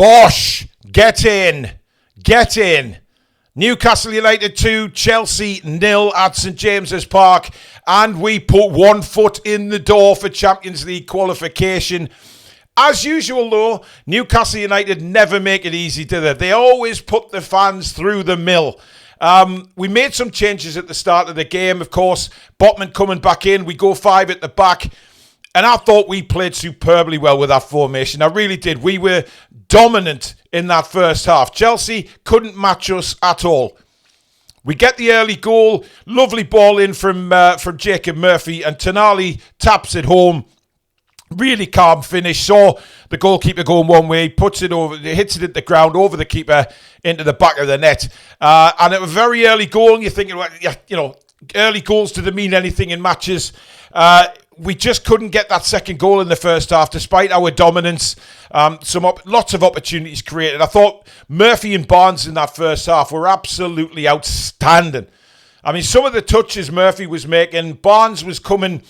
Bosh, get in. Get in. Newcastle United 2, Chelsea 0 at St James's Park. And we put one foot in the door for Champions League qualification. As usual, though, Newcastle United never make it easy, do they? They always put the fans through the mill. We made some changes at the start of the game, of course. Botman coming back in. We go 5 at the back. And I thought we played superbly well with that formation. I really did. We were dominant in that first half. Chelsea couldn't match us at all. We get the early goal. Lovely ball in from Jacob Murphy. And Tonali taps it home. Really calm finish. Saw the goalkeeper going one way. Puts it over. Hits it at the ground over the keeper into the back of the net. And it was a very early goal. And you're thinking, well, you know, early goals, do they mean anything in matches? We just couldn't get that second goal in the first half, despite our dominance. Lots of opportunities created. I thought Murphy and Barnes in that first half were absolutely outstanding. I mean, some of the touches Murphy was making, Barnes was coming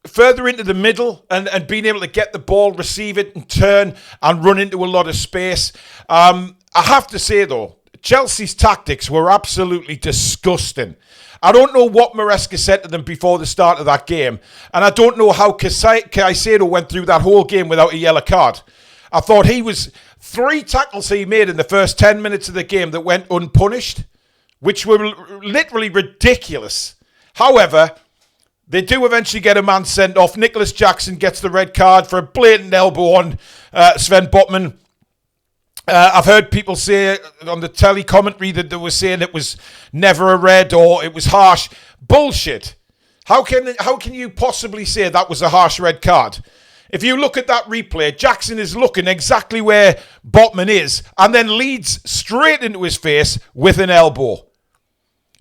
further into the middle and being able to get the ball, receive it and turn and run into a lot of space. I have to say, though, Chelsea's tactics were absolutely disgusting. I don't know what Maresca said to them before the start of that game. And I don't know how Caicedo went through that whole game without a yellow card. I thought he was 3 tackles he made in the first 10 minutes of the game that went unpunished, which were literally ridiculous. However, they do eventually get a man sent off. Nicholas Jackson gets the red card for a blatant elbow on Sven Botman. I've heard people say on the telly commentary that they were saying it was never a red or it was harsh. Bullshit. How can you possibly say that was a harsh red card? If you look at that replay, Jackson is looking exactly where Botman is and then leads straight into his face with an elbow.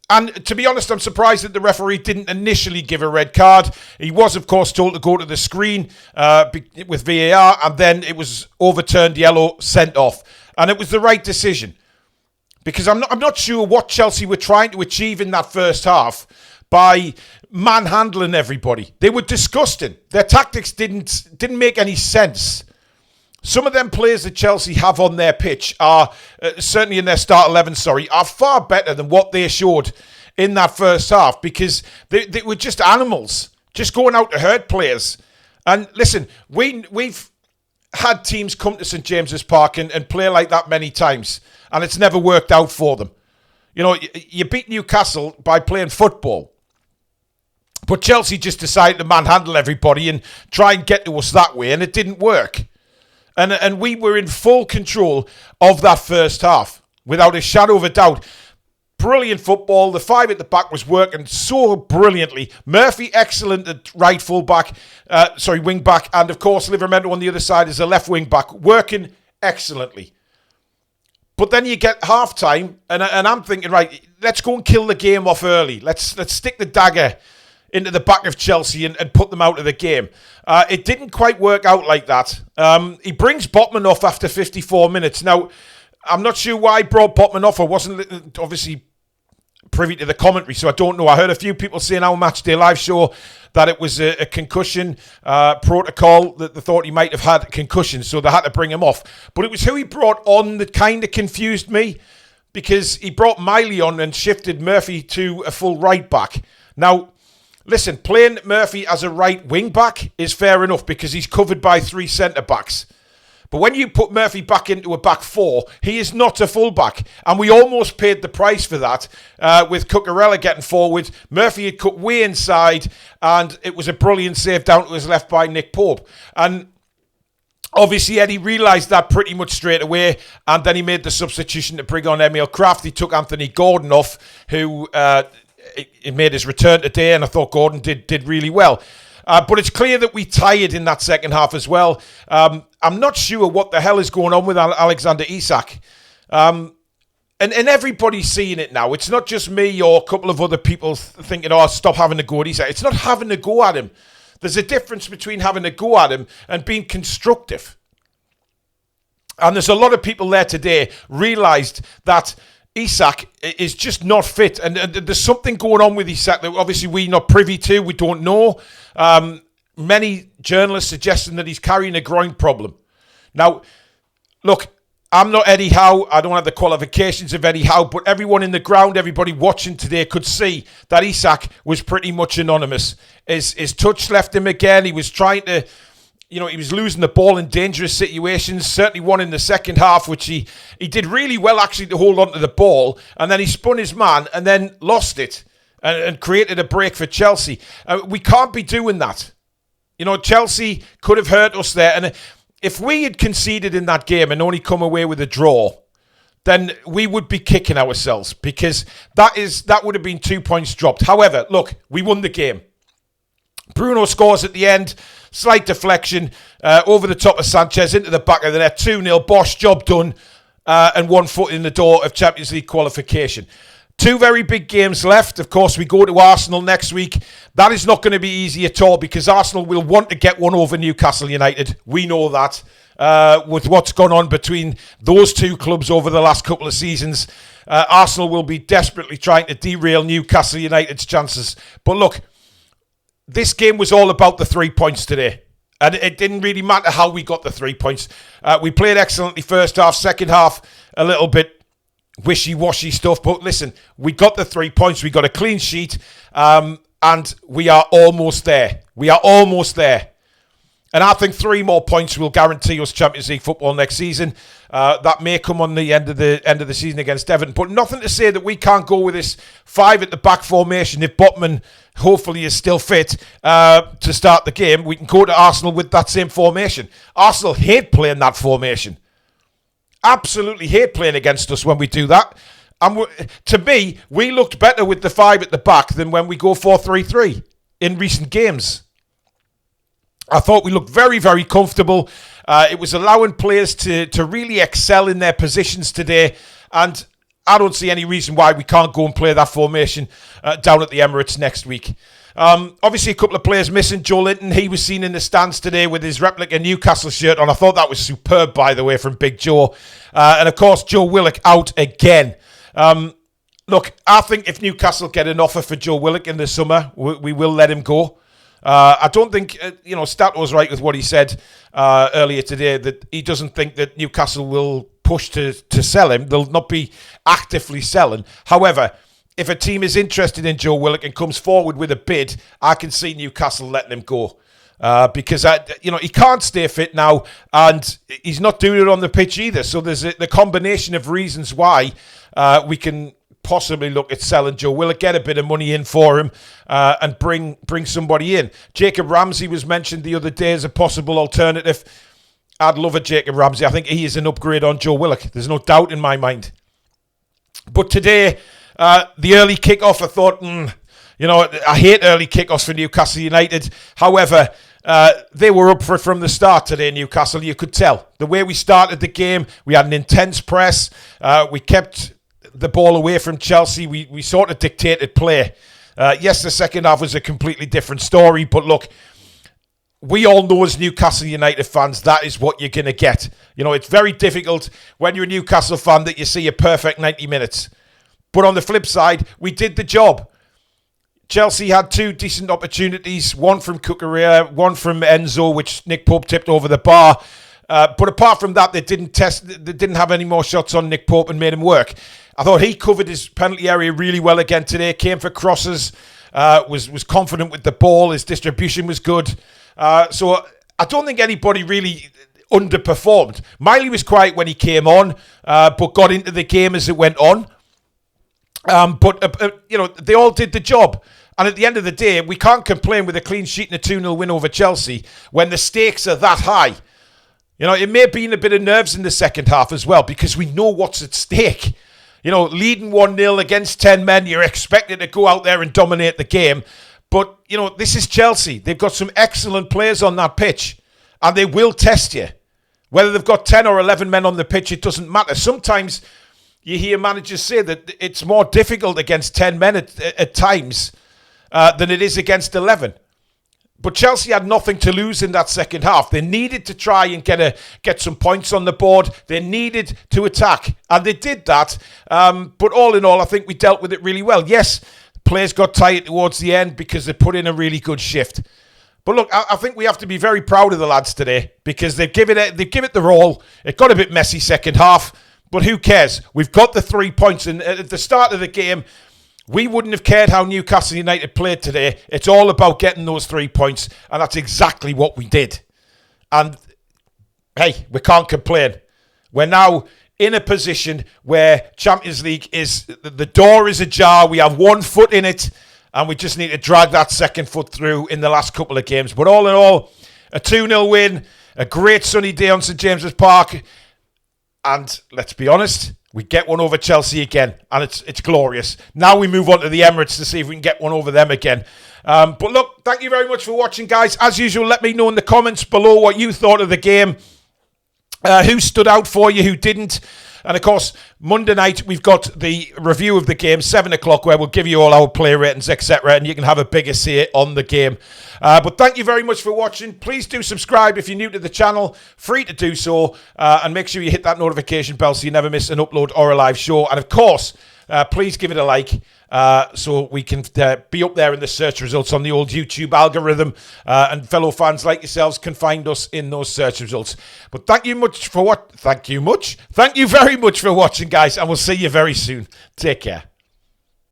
And to be honest, I'm surprised that the referee didn't initially give a red card. He was, of course, told to go to the screen with VAR, and then it was overturned yellow, sent off. And it was the right decision. Because I'm not sure what Chelsea were trying to achieve in that first half by manhandling everybody. They were disgusting. Their tactics didn't make any sense. Some of them players that Chelsea have on their pitch are, certainly in their start 11, are far better than what they showed in that first half because they were just animals, just going out to hurt players. And listen, we've had teams come to St James's Park and play like that many times, and it's never worked out for them. You know, you beat Newcastle by playing football. But Chelsea just decided to manhandle everybody and try and get to us that way, and it didn't work. And we were in full control of that first half, without a shadow of a doubt. Brilliant football. The 5 at the back was working so brilliantly. Murphy, excellent at right wing back. And of course, Livramento on the other side is a left wing back, working excellently. But then you get half time, and I'm thinking, right, let's go and kill the game off early. Let's stick the dagger into the back of Chelsea and put them out of the game. It didn't quite work out like that. He brings Botman off after 54 minutes. Now, I'm not sure why he brought Botman off. I wasn't obviously privy to the commentary, so I don't know. I heard a few people saying on Match Day Live show that it was a concussion protocol, that they thought he might have had a concussion, so they had to bring him off. But it was who he brought on that kind of confused me, because he brought Miley on and shifted Murphy to a full right back. Now, listen, playing Murphy as a right wing back is fair enough because he's covered by 3 centre backs. But when you put Murphy back into a back 4, he is not a full back. And we almost paid the price for that with Cucurella getting forward. Murphy had cut way inside, and it was a brilliant save down to his left by Nick Pope. And obviously, Eddie realised that pretty much straight away, and then he made the substitution to bring on Emil Kraft. He took Anthony Gordon off, who he made his return today, and I thought Gordon did really well. But it's clear that we tired in that second half as well. I'm not sure what the hell is going on with Alexander Isak. And everybody's seeing it now. It's not just me or a couple of other people thinking, oh, stop having a go at Isak. It's not having a go at him. There's a difference between having a go at him and being constructive. And there's a lot of people there today realised that Isak is just not fit, and there's something going on with Isak that obviously we're not privy to, we don't know. Many journalists suggesting that he's carrying a groin problem. Now, look, I'm not Eddie Howe. I don't have the qualifications of Eddie Howe, but everyone in the ground, everybody watching today could see that Isak was pretty much anonymous. His touch left him again. He was trying to, he was losing the ball in dangerous situations, certainly one in the second half, which he did really well actually to hold on to the ball, and then he spun his man and then lost it and created a break for Chelsea. We can't be doing that. Chelsea could have hurt us there, and if we had conceded in that game and only come away with a draw, then we would be kicking ourselves, because that would have been 2 points dropped. However, look, we won the game. Bruno scores at the end, slight deflection over the top of Sanchez into the back of the net, 2-0, Bosch, job done, and 1 foot in the door of Champions League qualification. 2 very big games left. Of course, we go to Arsenal next week. That is not going to be easy at all, because Arsenal will want to get one over Newcastle United. We know that. With what's gone on between those two clubs over the last couple of seasons, Arsenal will be desperately trying to derail Newcastle United's chances. But look, this game was all about the 3 points today. And it didn't really matter how we got the 3 points. We played excellently first half, second half a little bit wishy-washy stuff, but listen, we got the 3 points, we got a clean sheet, and we are almost there. We are almost there. And I think 3 more points will guarantee us Champions League football next season. That may come on the end of the season against Everton, but nothing to say that we can't go with this 5 at the back formation if Botman hopefully is still fit to start the game. We can go to Arsenal with that same formation. Arsenal hate playing that formation. Absolutely hate playing against us when we do that. And to me, we looked better with the 5 at the back than when we go 4-3-3 in recent games. I thought we looked very, very comfortable. It was allowing players to really excel in their positions today. And I don't see any reason why we can't go and play that formation down at the Emirates next week. Obviously, a couple of players missing. Joe Linton, he was seen in the stands today with his replica Newcastle shirt on. I thought that was superb, by the way, from Big Joe. And of course, Joe Willock out again. Look, I think if Newcastle get an offer for Joe Willock in the summer, we will let him go. I don't think, Stato's right with what he said earlier today, that he doesn't think that Newcastle will push to sell him. They'll not be actively selling. However, if a team is interested in Joe Willock and comes forward with a bid, I can see Newcastle letting him go. Because he can't stay fit now, and he's not doing it on the pitch either. So there's the combination of reasons why we can possibly look at selling Joe Willock, get a bit of money in for him, and bring somebody in. Jacob Ramsey was mentioned the other day as a possible alternative. I'd love a Jacob Ramsey. I think he is an upgrade on Joe Willock. There's no doubt in my mind. But today, the early kickoff, I thought, I hate early kickoffs for Newcastle United. However, they were up for it from the start today, Newcastle. You could tell. The way we started the game, we had an intense press. We kept the ball away from Chelsea. We sort of dictated play. Yes, the second half was a completely different story, but look, we all know as Newcastle United fans, that is what you're going to get. It's very difficult when you're a Newcastle fan that you see a perfect 90 minutes. But on the flip side, we did the job. Chelsea had 2 decent opportunities, one from Cucurella, one from Enzo, which Nick Pope tipped over the bar. But apart from that, they didn't have any more shots on Nick Pope and made him work. I thought he covered his penalty area really well again today, came for crosses, was confident with the ball, his distribution was good. So I don't think anybody really underperformed. Miley was quiet when he came on, but got into the game as it went on. But they all did the job. And at the end of the day, we can't complain with a clean sheet and a 2-0 win over Chelsea when the stakes are that high. It may have been a bit of nerves in the second half as well, because we know what's at stake. Leading 1-0 against 10 men, you're expected to go out there and dominate the game. But, this is Chelsea. They've got some excellent players on that pitch, and they will test you. Whether they've got 10 or 11 men on the pitch, it doesn't matter. Sometimes you hear managers say that it's more difficult against 10 men at times than it is against 11. But Chelsea had nothing to lose in that second half. They needed to try and get some points on the board. They needed to attack, and they did that. But all in all, I think we dealt with it really well. Yes, players got tired towards the end because they put in a really good shift. But look, I think we have to be very proud of the lads today because they've given it their all. It got a bit messy second half, but who cares? We've got the 3 points, and at the start of the game, we wouldn't have cared how Newcastle United played today. It's all about getting those 3 points, and that's exactly what we did. And hey, we can't complain. We're now in a position where Champions League the door is ajar. We have 1 foot in it, and we just need to drag that second foot through in the last couple of games. But all in all, a 2-0 win, a great sunny day on St James's Park. And let's be honest, we get one over Chelsea again, and it's glorious. Now we move on to the Emirates to see if we can get one over them again. But look, thank you very much for watching, guys. As usual, let me know in the comments below what you thought of the game. Who stood out for you, who didn't. And of course, Monday night, we've got the review of the game, 7 o'clock, where we'll give you all our player ratings, etc. And you can have a bigger say on the game. But thank you very much for watching. Please do subscribe if you're new to the channel. Free to do so. And make sure you hit that notification bell so you never miss an upload or a live show. And of course, please give it a like so we can be up there in the search results on the old YouTube algorithm, and fellow fans like yourselves can find us in those search results. But thank you very much for watching, guys, and we'll see you very soon. Take care.